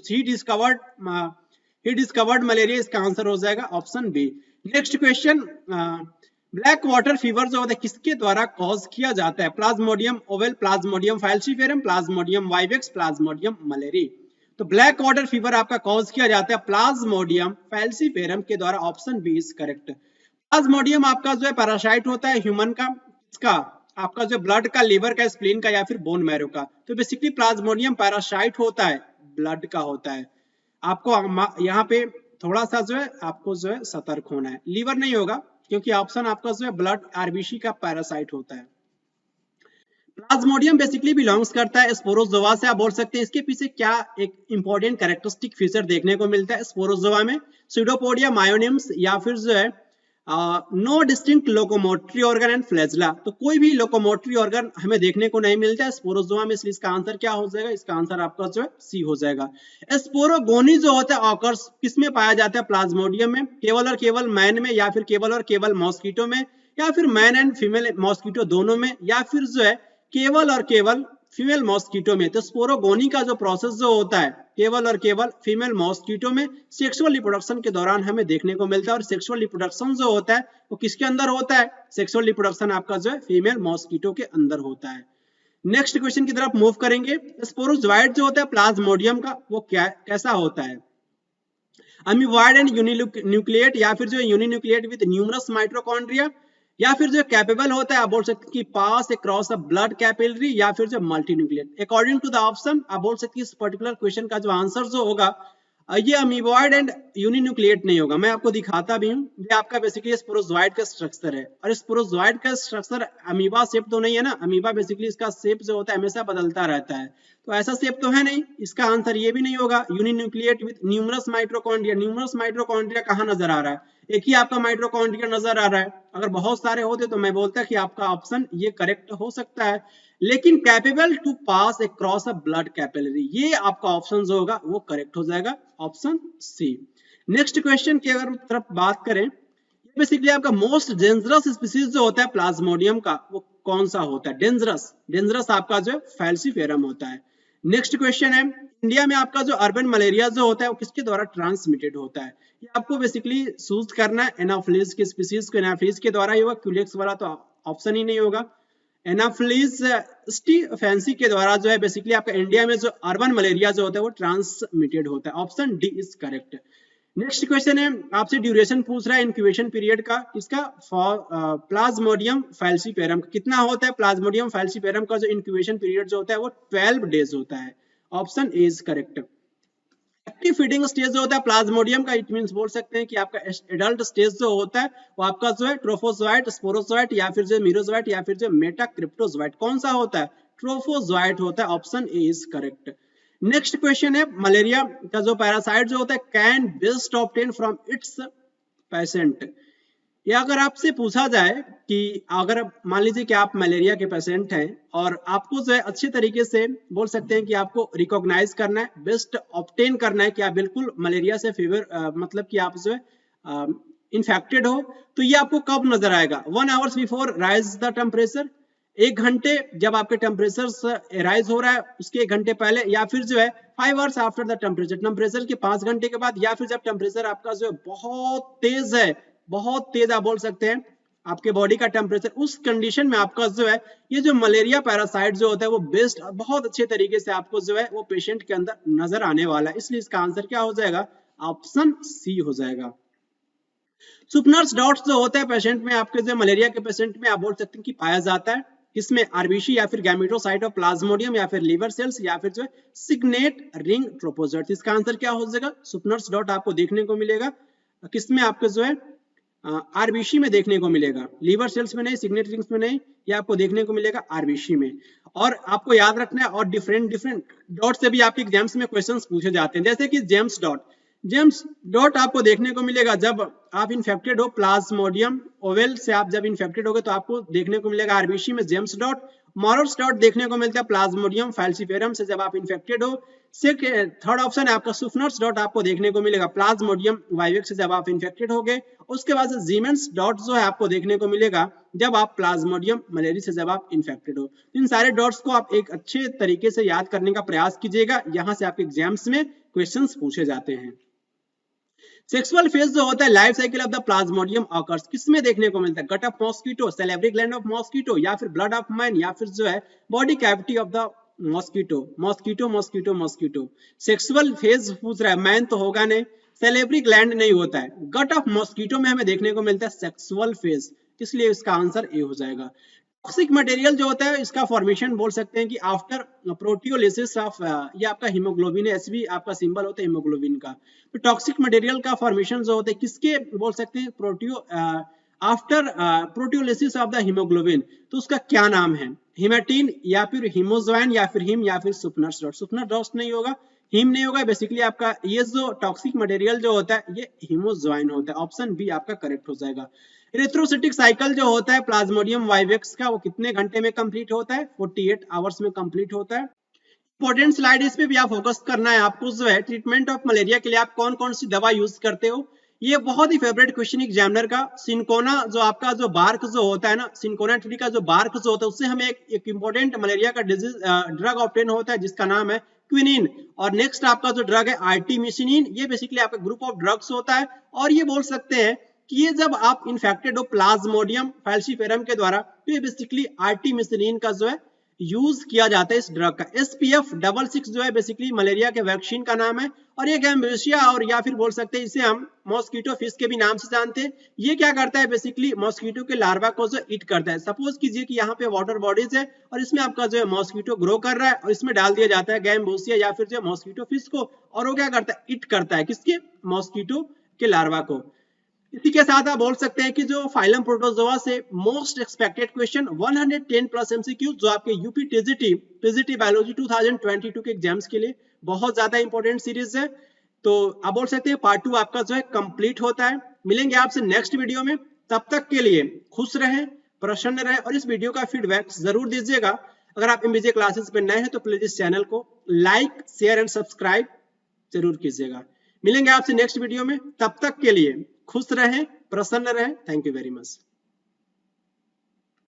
ही डिस्कवर्ड मलेरिया, इसका आंसर हो जाएगा option B. Next question, black water fever जो होता है किसके द्वारा कॉज किया जाता है, plasmodium ovale, plasmodium falciparum, plasmodium vivax, plasmodium malariae. तो ब्लैक वाटर फीवर आपका कॉज किया जाता है प्लाज्मोडियम फाल्सिफेरम के द्वारा। Option B is correct. Plasmodium आपका जो है पैरासाइट होता है ह्यूमन का, इसका आपका जो ब्लड का, लिवर का, स्प्लीन का, या फिर बोन मैरो का। तो बेसिकली प्लाज्मोडियम पैरासाइट होता है, ब्लड का होता है। आपको यहाँ पे थोड़ा सा जो है आपको जो है सतर्क होना है, लीवर नहीं होगा क्योंकि ऑप्शन आपका जो है ब्लड आरबीसी का पैरासाइट होता है। प्लाज्मोडियम बेसिकली बिलोंग्स करता है स्पोरोजोआ से, आप बोल सकते हैं इसके पीछे क्या एक इंपॉर्टेंट कैरेक्टरिस्टिक फीचर देखने को मिलता है स्पोरोजोआ में, स्यूडोपोडिया, मायोनिम्स, या फिर जो है no distinct locomotory organ and flagella. तो कोई भी लोकोमोटरी ऑर्गन हमें देखने को नहीं मिलता है स्पोरोजोआ में, इसलिए इसका आंसर क्या हो जाएगा, इसका आंसर आपका जो है सी हो जाएगा। स्पोरोगोनी जो होता है ऑकर्स किसमें पाया जाता है, प्लाज्मोडियम में, केवल और केवल मैन में, या फिर केवल और केवल मॉस्किटो में, या फिर मैन एंड फीमेल मॉस्किटो दोनों में, या फिर जो है केवल और केवल फीमेल मॉस्किटो में। तो स्पोरोगोनी का जो प्रोसेस जो होता है केवल और केवल फीमेल मॉस्किटो में सेक्सुअल रिप्रोडक्शन के दौरान हमें देखने को मिलता है। और सेक्सुअल रिप्रोडक्शन जो होता है वो किसके अंदर होता है? सेक्सुअल रिप्रोडक्शन आपका जो है फीमेल मॉस्किटो के अंदर होता है। नेक्स्ट क्वेश्चन की तरफ मूव करेंगे। स्पोरोजोइट जो होता है प्लाज्मोडियम का वो क्या कैसा होता है? अमीबॉइड एंड यूनिन्यूक्लिएट, या फिर जो यूनिन्यूक्लिएट विद न्यूमरस माइटोकॉन्ड्रिया, या फिर जो कैपेबल होता है आप बोल सकते हैं कि पास अक्रॉस द ब्लड कैपिलरी, या फिर जो मल्टीन्यूक्लिएट। अकॉर्डिंग टू द ऑप्शन आप बोल सकते हैं इस पर्टिकुलर क्वेश्चन का जो आंसर जो होगा ये अमीबॉइड एंड यूनिन्यूक्लिएट नहीं होगा। मैं आपको दिखाता भी हूँ। ये आपका बेसिकली स्पोरोजोइट का स्ट्रक्चर है, और स्पोरोजोइट का स्ट्रक्चर अमीबा शेप तो नहीं है ना। अमीबा बेसिकली इसका शेप जो होता है हमेशा बदलता रहता है, तो ऐसा शेप तो है नहीं। इसका आंसर ये भी नहीं होगा। Uninucleate with numerous mitochondria, numerous mitochondria कहाँ नजर आ रहा है? एक ही आपका माइटोकॉन्ड्रिया नजर आ रहा है। अगर बहुत सारे होते तो मैं बोलता कि आपका ऑप्शन ये करेक्ट हो सकता है, लेकिन capable to pass across a blood capillary, ये आपका ऑप्शन जो होगा वो करेक्ट हो जाएगा, ऑप्शन सी। नेक्स्ट क्वेश्चन की अगर तरफ बात करें, बेसिकली आपका मोस्ट डेंजरस स्पीसीज जो होता है प्लाज्मोडियम का वो कौन सा होता है? डेंजरस, डेंजरस आपका जो है फैल्सीफेरम होता है। नेक्स्ट क्वेश्चन है, इंडिया में आपका जो अर्बन मलेरिया जो होता है वो किसके द्वारा ट्रांसमिटेड होता है? ये आपको बेसिकली चूज करना है। एनाफिलीज के स्पीसीज को एनाफिलीज के द्वारा ही होगा, क्यूलेक्स वाला तो ऑप्शन ही नहीं होगा। एनाफिलीज स्टीफेंसी के द्वारा जो है बेसिकली आपका इंडिया में जो अर्बन मलेरिया जो होता है वो ट्रांसमिटेड होता है। Option D is correct. Next question है, आपसे ड्यूरेशन पूछ रहा है इंक्यूबेशन पीरियड का इसका प्लाज्मोडियम फैल्सीपेरम कितना होता है? प्लाज्मोडियम फैल्सीपेरम का जो इंक्यूबेशन पीरियड जो होता है वो 12 डेज होता है। Option A is correct. Active feeding stage जो होता है प्लाज्मोडियम का, इट मींस बोल सकते हैं कि आपका एडल्ट स्टेज जो होता है वो आपका जो है ट्रोफोजोइट, स्पोरोजोइट, या फिर जो मीरोजोइट, या फिर जो मेटाक्रिप्टोजोइट, कौन सा होता है? ट्रोफोजोइट होता है। Option A is correct. Next question है, मलेरिया का जो पैरासाइट जो होता है can best obtain from its patient. या अगर आपसे पूछा जाए कि अगर मान लीजिए कि आप मलेरिया के पेशेंट हैं और आपको जो है अच्छे तरीके से बोल सकते हैं कि आपको रिकॉग्नाइज करना है, बेस्ट ऑब्टेन करना है कि आप बिल्कुल मलेरिया से फीवर मतलब कि आप जो है इन्फेक्टेड हो, तो ये आपको कब नजर आएगा? 1 hours before rise the temperature, 1 घंटे जब आपके टेम्परेचर राइज हो रहा है उसके 1 घंटे पहले, या फिर जो है 5 hours after the temperature, temperature के 5 घंटे के बाद, या फिर जब टेम्परेचर आपका जो है बहुत तेज है, बहुत तेज आप बोल सकते हैं आपके बॉडी का टेम्परेचर, उस कंडीशन में आपका जो है ये जो मलेरिया पैरासाइट जो होता है वो बेस्ट बहुत अच्छे तरीके से आपको जो है वो पेशेंट के अंदर नजर आने वाला है। इसलिए इसका आंसर क्या हो जाएगा? ऑप्शन सी हो जाएगा। सुपनर्स डॉट्स जो होता है पेशेंट में, आपके जो मलेरिया के पेशेंट में आप बोल सकते हैं कि पाया जाता है, इसमें आरबीसी या फिर गैमेटोसाइट ऑफ प्लाज्मोडियम, या फिर लिवर सेल्स, या फिर जो है सिग्नेट रिंग ट्रोपोजोइट्स। इसका आंसर क्या हो जाएगा? सुपनर्स डॉट आपको देखने को मिलेगा किसमें? आपको जो है आरबीसी में देखने को मिलेगा, लिवर सेल्स में नहीं, सिग्नेट रिंग्स में नहीं, ये आपको देखने को मिलेगा आरबीसी में। और आपको याद रखना है, और डिफरेंट डिफरेंट डॉट से भी आपके एग्जाम्स में क्वेश्चंस पूछे जाते हैं, जैसे कि जेम्स डॉट। जेम्स डॉट आपको देखने को मिलेगा जब आप इन्फेक्टेड हो प्लाज्मोडियम ओवेल से, आप जब इन्फेक्टेड होगे तो आपको देखने को मिलेगा आरबीसी में जेम्स डॉट। मॉरल्स डॉट देखने को मिलता है प्लाज्मोडियम फैल्सीफेरम से जब आप इन्फेक्टेड हो। थर्ड ऑप्शन है आपका सुफनर्स डॉट आपको देखने को मिलेगा प्लाज्मोडियम वाइवेक्स से जब आप इन्फेक्टेड हो गए। उसके बाद से जीमेंस डॉट जो है आपको देखने को मिलेगा जब आप प्लाज्मोडियम मलेरिया से जब आप इन्फेक्टेड हो। इन सारे डॉट्स को आप एक अच्छे तरीके से याद करने का प्रयास कीजिएगा, यहां से आपके एग्जाम्स में क्वेश्चंस पूछे जाते हैं। सेक्सुअल फेज जो होता है life cycle of the Plasmodium occurs किसमें देखने को मिलता है? Gut of mosquito, salivary gland of mosquito, या फिर ब्लड ऑफ मैन, या फिर जो है body cavity of the mosquito. Mosquito mosquito mosquito sexual phase पूछ रहा है, मैन तो होगा नहीं, सैलिवरी ग्लैंड नहीं होता है, गट ऑफ मॉस्किटो में हमें देखने को मिलता है सेक्सुअल फेज, इसलिए इसका आंसर ए हो जाएगा। टॉक्सिक मटेरियल जो होता है इसका फॉर्मेशन बोल सकते हैं कि आफ्टर प्रोटियोलिसिस ऑफ, ये आपका हीमोग्लोबिन है, एसबी आपका सिंबल होता है हीमोग्लोबिन का। तो टॉक्सिक मटेरियल का फॉर्मेशन जो होता है किसके बोल सकते हैं? After proteolysis of the haemoglobin, तो उसका क्या नाम है? हिमेटिन, या फिर हीमोजोइन, या फिर हिम, या फिर सुपनर्स डॉट। सुपनर डॉट नहीं होगा, हिम नहीं होगा, बेसिकली आपका ये जो टॉक्सिक मटेरियल जो होता है ये हीमोजोइन होता है। ऑप्शन बी आपका करेक्ट हो जाएगा। इरिथ्रोसिटिक साइकिल जो होता है प्लाज्मोडियम वाइवेक्स का वो कितने घंटे में कंप्लीट होता है? 48 आवर्स में कंप्लीट होता है। इंपॉर्टेंट स्लाइड, इस पे भी आप फोकस करना है आपको जो है ट्रीटमेंट ऑफ मलेरिया के लिए आप कौन कौन सी दवा यूज करते हो, ये बहुत ही फेवरेट क्वेश्चन एग्जामिनर का। सिंकोना जो आपका जो बार्क जो होता है ना, सिंकोना ट्री का जो बार्क जो होता है उससे हमें एक इंपॉर्टेंट मलेरिया का डिजीज ड्रग ऑब्टेन होता है जिसका नाम है क्विनिन। और नेक्स्ट आपका जो ड्रग है आर्टिमिसिनिन, ये बेसिकली आपका ग्रुप ऑफ ड्रग्स होता है। और ये बोल सकते हैं कि ये जब आप इन्फेक्टेड हो प्लाज्मोडियम फैल्सीफेरम के द्वारा तो ये बेसिकली आर्टिमिसिनिन का जो है यूज किया जाता है इस ड्रग का। SPF66 जो है बेसिकली मलेरिया के वैक्सीन का नाम है। और ये गैम्बेशिया और या फिर बोल सकते हैं इसे हम मॉस्किटो फिश के भी नाम से जानते हैं। ये क्या करता है बेसिकली मॉस्किटो के लार्वा को जो ईट करता है। सपोज कीजिए कि यहाँ पे वाटर बॉडीज है और इसमें आपका जो है मॉस्किटो ग्रो कर रहा है और इसमें डाल दिया जाता है गैम्बेशिया या फिर जो मॉस्किटो फिश को, और वो क्या करता है ईट करता है किसके, मॉस्किटो के लार्वा को। इसी के साथ आप बोल सकते हैं कि जो फाइलम प्रोटोजोआ से most expected question 110 plus MCQ जो आपके यूपी टीजीटी बायोलॉजी 2022 के एग्जाम्स के लिए बहुत ज्यादा इंपॉर्टेंट सीरीज है। तो आप बोल सकते हैं पार्ट 2 आपका जो है कंप्लीट होता है। मिलेंगे आपसे नेक्स्ट वीडियो में, तब तक के लिए खुश रहें, प्रसन्न रहें और इस वीडियो का फीडबैक जरूर दीजिएगा। अगर आप एमबीजे क्लासेस पे नए हैं तो प्लीज इस चैनल को लाइक शेयर एंड सब्सक्राइब जरूर कीजिएगा। मिलेंगे आपसे नेक्स्ट वीडियो में, तब तक के लिए खुश रहें, प्रसन्न रहें। Thank you very much.